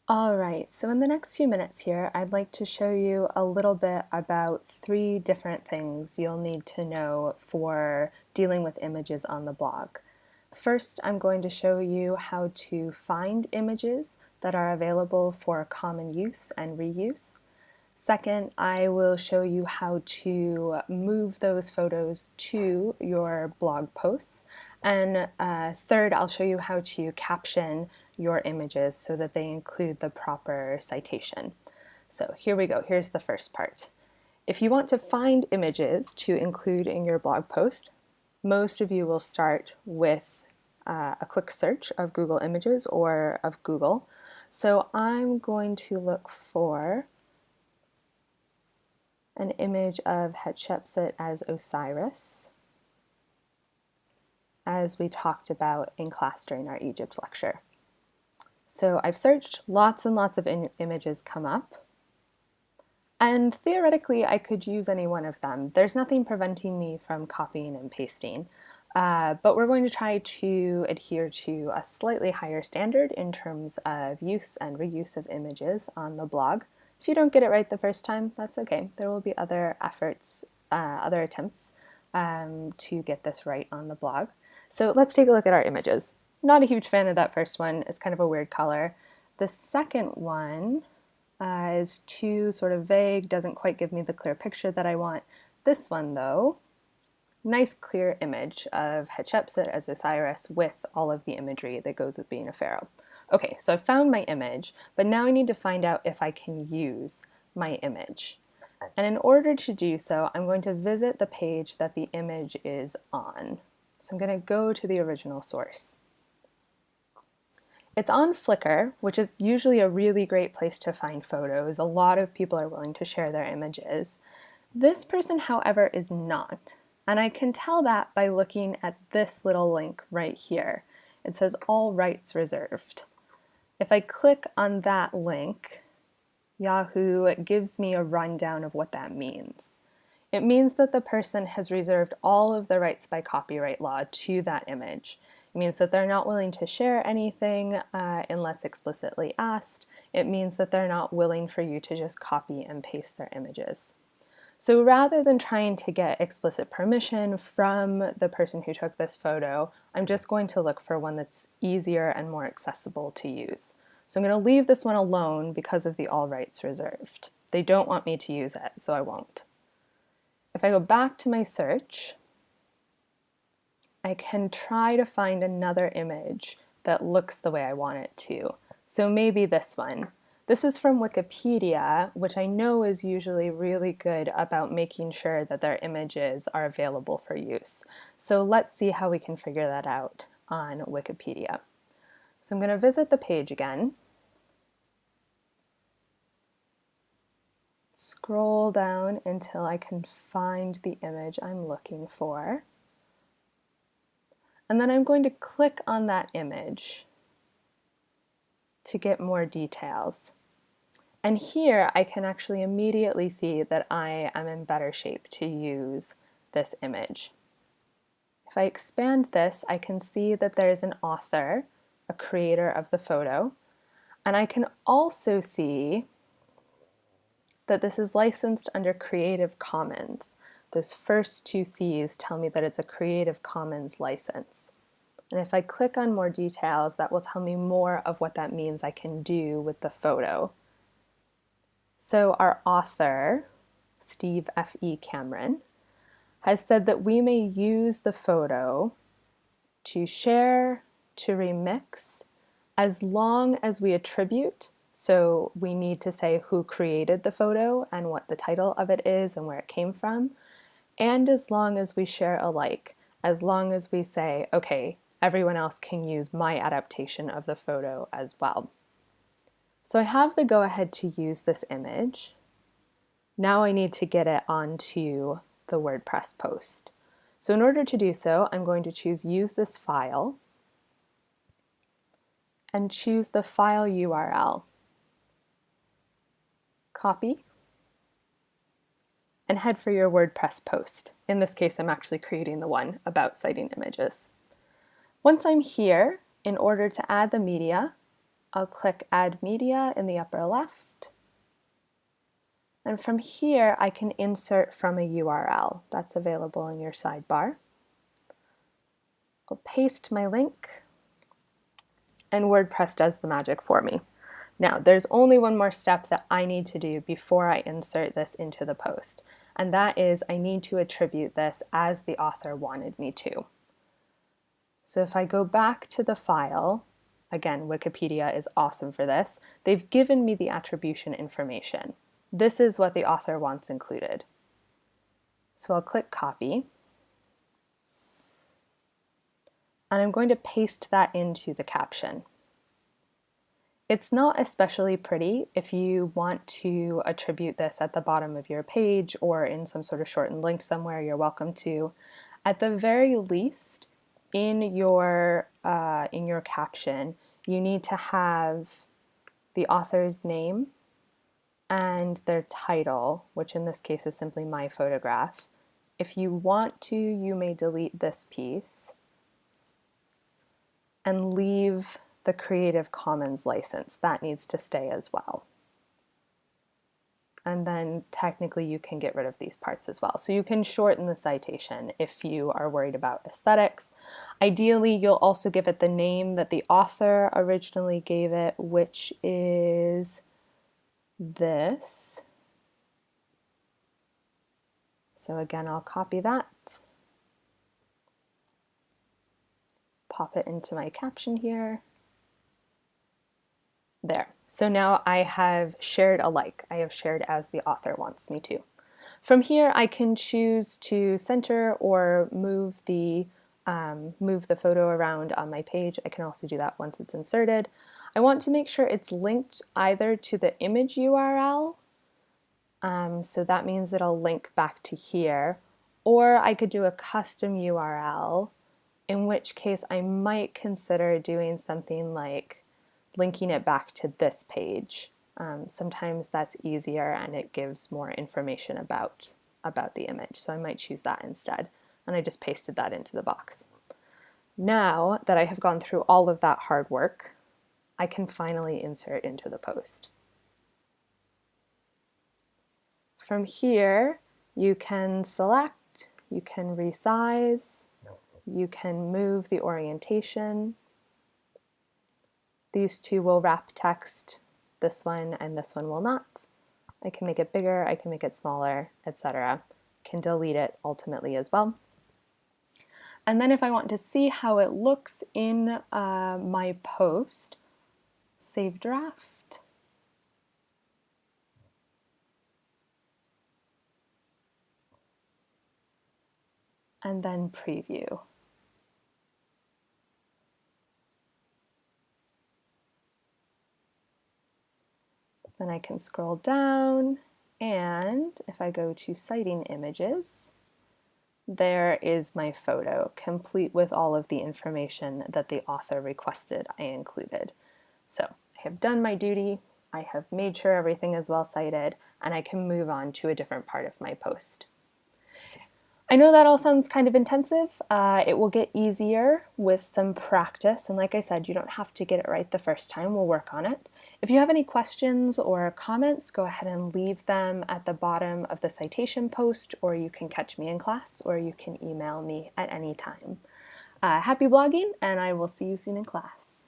Alright, so in the next few minutes here, I'd like to show you a little bit about three different things you'll need to know for dealing with images on the blog. First, I'm going to show you how to find images that are available for common use and reuse. Second, I will show you how to move those photos to your blog posts. And third, I'll show you how to caption your images so that they include the proper citation. So here we go. Here's the first part. If you want to find images to include in your blog post, most of you will start with a quick search of Google Images or of Google. So I'm going to look for an image of Hatshepsut as Osiris, as we talked about in class during our Egypt lecture. So I've searched, lots and lots of images come up, and theoretically I could use any one of them. There's nothing preventing me from copying and pasting, but we're going to try to adhere to a slightly higher standard in terms of use and reuse of images on the blog. If you don't get it right the first time, that's okay. There will be other efforts, other attempts to get this right on the blog. So let's take a look at our images. Not a huge fan of that first one. It's kind of a weird color. The second one is too sort of vague, doesn't quite give me the clear picture that I want. This one though, nice clear image of Hatshepsut as Osiris with all of the imagery that goes with being a pharaoh. Okay, so I found my image, but now I need to find out if I can use my image. And in order to do so, I'm going to visit the page that the image is on. So I'm going to go to the original source. It's on Flickr, which is usually a really great place to find photos. A lot of people are willing to share their images. This person, however, is not. And I can tell that by looking at this little link right here. It says all rights reserved. If I click on that link, Yahoo gives me a rundown of what that means. It means that the person has reserved all of the rights by copyright law to that image. It means that they're not willing to share anything unless explicitly asked. It means that they're not willing for you to just copy and paste their images. So rather than trying to get explicit permission from the person who took this photo, I'm just going to look for one that's easier and more accessible to use. So I'm going to leave this one alone because of the all rights reserved. They don't want me to use it, so I won't. If I go back to my search, I can try to find another image that looks the way I want it to. So maybe this one. This is from Wikipedia, which I know is usually really good about making sure that their images are available for use. So let's see how we can figure that out on Wikipedia. So I'm going to visit the page again. Scroll down until I can find the image I'm looking for. And then I'm going to click on that image to get more details. And here I can actually immediately see that I am in better shape to use this image. If I expand this, I can see that there's an author, a creator of the photo, and I can also see that this is licensed under Creative Commons. Those first two C's tell me that it's a Creative Commons license. And if I click on more details, that will tell me more of what that means I can do with the photo. So our author, Steve F.E. Cameron, has said that we may use the photo to share, to remix, as long as we attribute. So we need to say who created the photo and what the title of it is and where it came from. And as long as we share alike, as long as we say, okay, everyone else can use my adaptation of the photo as well. So I have the go-ahead to use this image. Now I need to get it onto the WordPress post. So in order to do so, I'm going to choose Use this file and choose the file URL. Copy and head for your WordPress post. In this case, I'm actually creating the one about citing images. Once I'm here, in order to add the media, I'll click Add Media in the upper left. And from here, I can insert from a URL that's available in your sidebar. I'll paste my link, and WordPress does the magic for me. Now, there's only one more step that I need to do before I insert this into the post, and that is I need to attribute this as the author wanted me to. So if I go back to the file, again, Wikipedia is awesome for this, they've given me the attribution information. This is what the author wants included. So I'll click Copy, and I'm going to paste that into the caption. It's not especially pretty. If you want to attribute this at the bottom of your page or in some sort of shortened link somewhere, you're welcome to. At the very least, in your caption, you need to have the author's name and their title, which in this case is simply my photograph. If you want to, you may delete this piece and leave the Creative Commons license. That needs to stay as well. And then technically you can get rid of these parts as well. So you can shorten the citation if you are worried about aesthetics. Ideally, you'll also give it the name that the author originally gave it, which is this. So again, I'll copy that, pop it into my caption here. There. So now I have shared alike. I have shared as the author wants me to. From here, I can choose to center or move the photo around on my page. I can also do that once it's inserted. I want to make sure it's linked either to the image URL, so that means it'll link back to here, or I could do a custom URL, in which case I might consider doing something like linking it back to this page. Sometimes that's easier and it gives more information about the image, so I might choose that instead. And I just pasted that into the box. Now that I have gone through all of that hard work, I can finally insert into the post. From here, you can select, you can resize, you can move the orientation. These two will wrap text, this one and this one will not. I can make it bigger, I can make it smaller, etc. Can delete it ultimately as well. And then if I want to see how it looks in my post, save draft. And then preview. Then I can scroll down, and if I go to Citing Images, there is my photo, complete with all of the information that the author requested I included. So I have done my duty, I have made sure everything is well cited, and I can move on to a different part of my post. I know that all sounds kind of intensive. It will get easier with some practice, and like I said, you don't have to get it right the first time. We'll work on it. If you have any questions or comments, go ahead and leave them at the bottom of the citation post, or you can catch me in class, or you can email me at any time. Happy blogging, and I will see you soon in class.